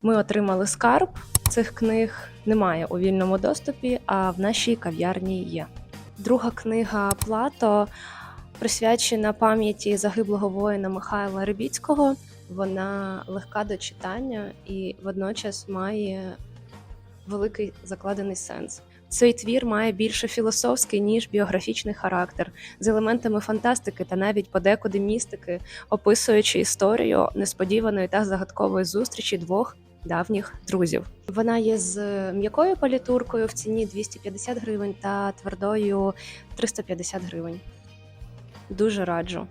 Ми отримали скарб. Цих книг немає у вільному доступі, а в нашій кав'ярні є. Друга книга «Плато» присвячена пам'яті загиблого воїна Михайла Рибіцького. Вона легка до читання і водночас має великий закладений сенс. Цей твір має більше філософський, ніж біографічний характер, з елементами фантастики та навіть подекуди містики, описуючи історію несподіваної та загадкової зустрічі двох давніх друзів. Вона є з м'якою палітуркою в ціні 250 гривень та твердою 350 гривень. Дуже раджу.